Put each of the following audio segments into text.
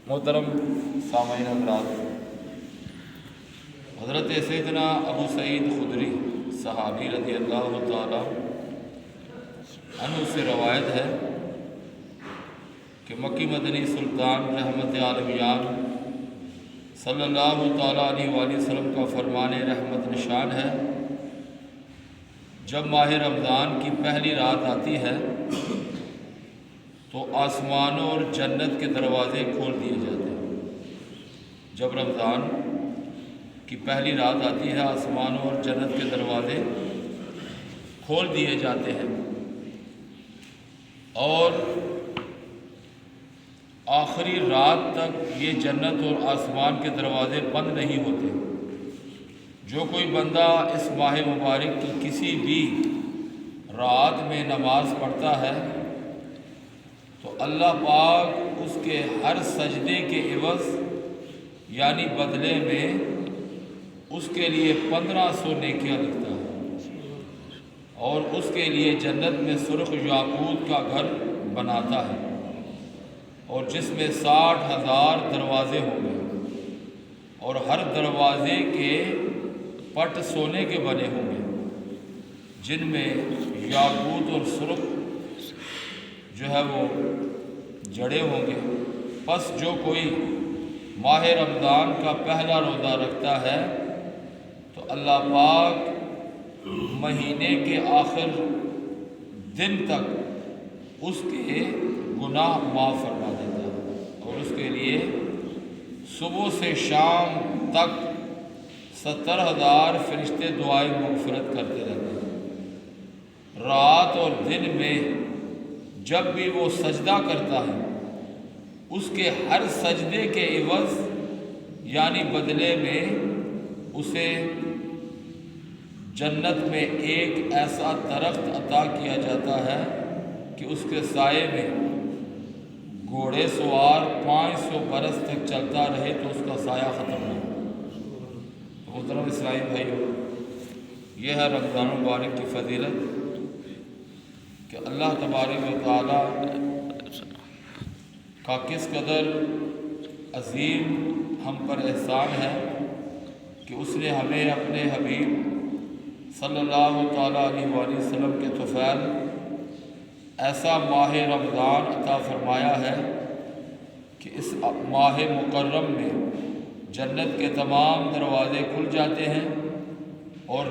محترم سامعین حضرات، حضرت سیدنا ابو سعید خدری صحابی رضی اللہ تعالی عنہ سے روایت ہے کہ مکی مدنی سلطان رحمت عالمیان صلی اللہ تعالیٰ علیہ وآلہ وسلم کا فرمان رحمت نشان ہے، جب ماہ رمضان کی پہلی رات آتی ہے تو آسمانوں اور جنت کے دروازے کھول دیے جاتے ہیں۔ جب رمضان کی پہلی رات آتی ہے آسمانوں اور جنت کے دروازے کھول دیے جاتے ہیں اور آخری رات تک یہ جنت اور آسمان کے دروازے بند نہیں ہوتے۔ جو کوئی بندہ اس ماہ مبارک کی کسی بھی رات میں نماز پڑھتا ہے تو اللہ پاک اس کے ہر سجدے کے عوض یعنی بدلے میں اس کے لیے 1500 نیکیاں لکھتا ہے اور اس کے لیے جنت میں سرخ یاقوت کا گھر بناتا ہے اور جس میں 60,000 دروازے ہوں گے اور ہر دروازے کے پٹ سونے کے بنے ہوں گے، جن میں یاقوت اور سرخ جو ہے وہ جڑے ہوں گے۔ پس جو کوئی ماہ رمضان کا پہلا روزہ رکھتا ہے تو اللہ پاک مہینے کے آخر دن تک اس کے گناہ معاف فرما دیتا ہے اور اس کے لیے صبح سے شام تک 70,000 فرشتے دعائیں مغفرت کرتے رہتے ہیں۔ رات اور دن میں جب بھی وہ سجدہ کرتا ہے اس کے ہر سجدے کے عوض یعنی بدلے میں اسے جنت میں ایک ایسا درخت عطا کیا جاتا ہے کہ اس کے سائے میں گھوڑے سوار 500 برس تک چلتا رہے تو اس کا سایہ ختم نہ ہو۔ محترم اسلامی بھائیو، یہ ہے رمضان مبارک کی فضیلت کہ اللہ تبارک و تعالی کا کس قدر عظیم ہم پر احسان ہے کہ اس نے ہمیں اپنے حبیب صلی اللہ تعالیٰ علیہ وآلہ وسلم کے طفیل ایسا ماہ رمضان عطا فرمایا ہے کہ اس ماہ مکرم میں جنت کے تمام دروازے کھل جاتے ہیں اور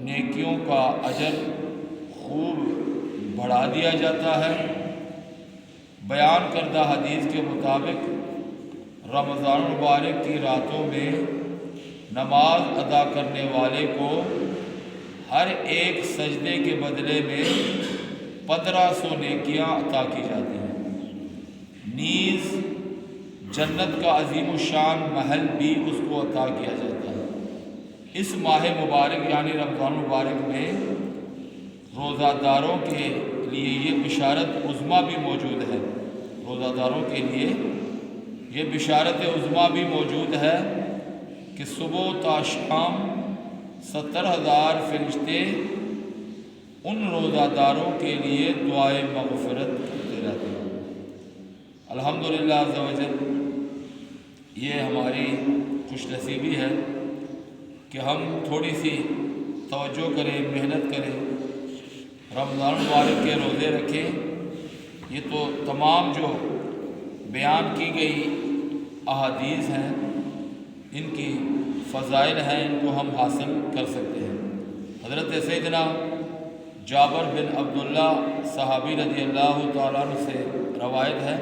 نیکیوں کا اجر خوب بڑھا دیا جاتا ہے۔ بیان کردہ حدیث کے مطابق رمضان مبارک کی راتوں میں نماز ادا کرنے والے کو ہر ایک سجدے کے بدلے میں 1500 نیکیاں عطا کی جاتی ہیں، نیز جنت کا عظیم الشان محل بھی اس کو عطا کیا جاتا ہے۔ اس ماہ مبارک یعنی رمضان مبارک میں روزہ داروں کے لیے یہ بشارت عظمیٰ بھی موجود ہے، روزہ داروں کے لیے یہ بشارت عظمیٰ بھی موجود ہے کہ صبح تا شام 70,000 فرشتے ان روزہ داروں کے لیے دعائیں مغفرت کرتے رہتے ہیں۔ الحمدللہ عز و جل، یہ ہماری خوش نصیبی ہے کہ ہم تھوڑی سی توجہ کریں، محنت کریں، رمضان مبارک کے روزے رکھیں۔ یہ تو تمام جو بیان کی گئی احادیث ہیں ان کی فضائل ہیں، ان کو ہم حاصل کر سکتے ہیں۔ حضرت سیدنا جابر بن عبداللہ صحابی رضی اللہ تعالیٰ عنہ سے روایت ہے،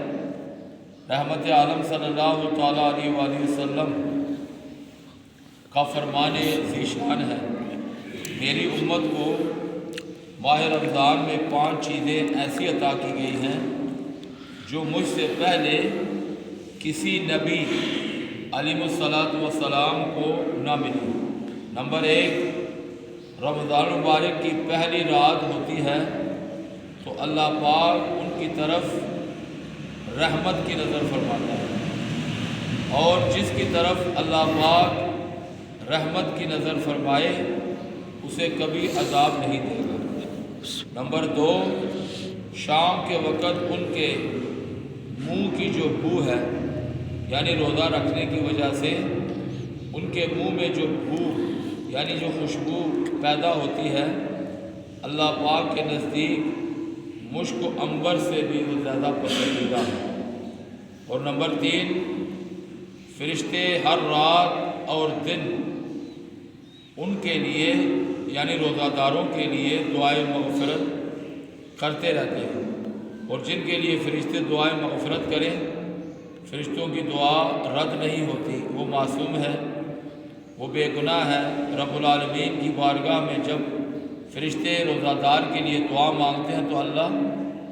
رحمت عالم صلی اللہ تعالیٰ علیہ وآلہ وسلم کا فرمان ذیشان ہے، میری امت کو ماہ رمضان میں 5 چیزیں ایسی عطا کی گئی ہیں جو مجھ سے پہلے کسی نبی علیہ الصلاۃ والسلام کو نہ ملی۔ نمبر 1، رمضان مبارک کی پہلی رات ہوتی ہے تو اللہ پاک ان کی طرف رحمت کی نظر فرماتا ہے اور جس کی طرف اللہ پاک رحمت کی نظر فرمائے اسے کبھی عذاب نہیں دے گا۔ نمبر 2، شام کے وقت ان کے منہ کی جو بو ہے یعنی روزہ رکھنے کی وجہ سے ان کے منہ میں جو بو یعنی جو خوشبو پیدا ہوتی ہے اللہ پاک کے نزدیک مشک و عنبر سے بھی وہ زیادہ پسندیدہ ہے۔ اور نمبر 3، فرشتے ہر رات اور دن ان کے لیے یعنی روزہ داروں کے لیے دعائے مغفرت کرتے رہتے ہیں، اور جن کے لیے فرشتے دعائے مغفرت کریں فرشتوں کی دعا رد نہیں ہوتی، وہ معصوم ہے، وہ بے گناہ ہے۔ رب العالمین کی بارگاہ میں جب فرشتے روزہ دار کے لیے دعا مانگتے ہیں تو اللہ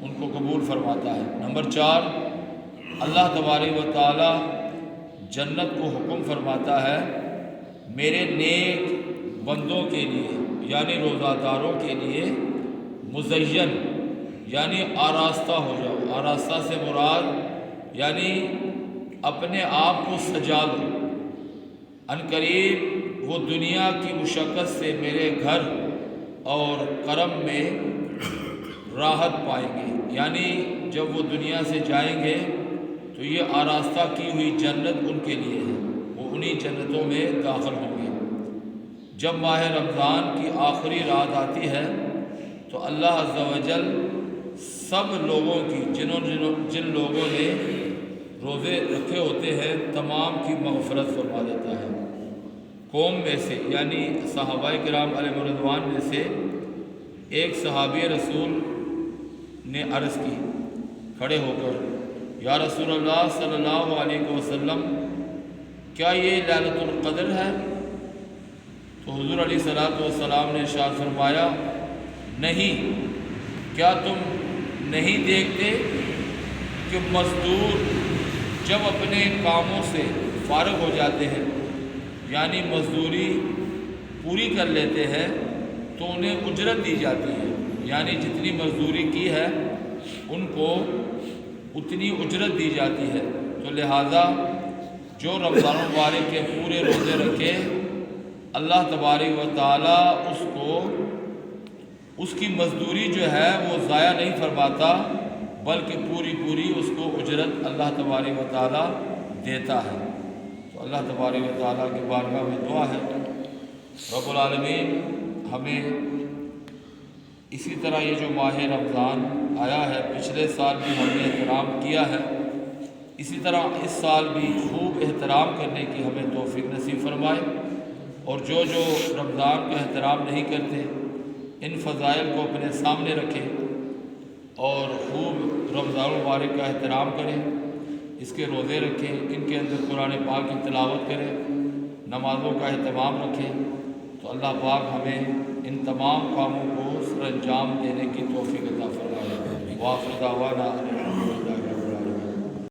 ان کو قبول فرماتا ہے۔ نمبر 4، اللہ تبارک و تعالی جنت کو حکم فرماتا ہے میرے نیک بندوں کے لیے یعنی روزہ داروں کے لیے مزین یعنی آراستہ ہو جاؤ۔ آراستہ سے مراد یعنی اپنے آپ کو سجا لو، عنقریب وہ دنیا کی مشقت سے میرے گھر اور کرم میں راحت پائیں گے، یعنی جب وہ دنیا سے جائیں گے تو یہ آراستہ کی ہوئی جنت ان کے لیے ہے، وہ انہی جنتوں میں داخل ہوں گے۔ جب ماہ رمضان کی آخری رات آتی ہے تو اللہ عز و جل سب لوگوں کی جن لوگوں نے روزے رکھے ہوتے ہیں تمام کی مغفرت فرما دیتا ہے۔ قوم میں سے یعنی صحابہ کرام علیہ رضوان میں سے ایک صحابی رسول نے عرض کی کھڑے ہو کر، یا رسول اللہ صلی اللہ علیہ وسلم کیا یہ لیلۃ القدر ہے؟ تو حضور علیہ السلام نے ارشاد فرمایا، نہیں، کیا تم نہیں دیکھتے کہ مزدور جب اپنے کاموں سے فارغ ہو جاتے ہیں یعنی مزدوری پوری کر لیتے ہیں تو انہیں اجرت دی جاتی ہے، یعنی جتنی مزدوری کی ہے ان کو اتنی اجرت دی جاتی ہے۔ تو لہذا جو رمضان مبارک کے پورے روزے رکھے اللہ تبارک و تعالیٰ اس کو اس کی مزدوری جو ہے وہ ضائع نہیں فرماتا بلکہ پوری اس کو اجرت اللہ تبارک و تعالیٰ دیتا ہے۔ تو اللہ تبارک و تعالیٰ کی بارگاہ میں دعا ہے رب العالمین ہمیں اسی طرح یہ جو ماہ رمضان آیا ہے پچھلے سال بھی ہم نے احترام کیا ہے، اسی طرح اس سال بھی خوب احترام کرنے کی ہمیں توفیق نصیب فرمائے، اور جو رمضان کا احترام نہیں کرتے ان فضائل کو اپنے سامنے رکھیں اور خوب رمضان مبارک کا احترام کریں، اس کے روزے رکھیں، ان کے اندر قرآن پاک کی تلاوت کریں، نمازوں کا اہتمام رکھیں، تو اللہ پاک ہمیں ان تمام کاموں کو سر انجام دینے کی توفیق عطا فرمائے۔ وآخر دعوانا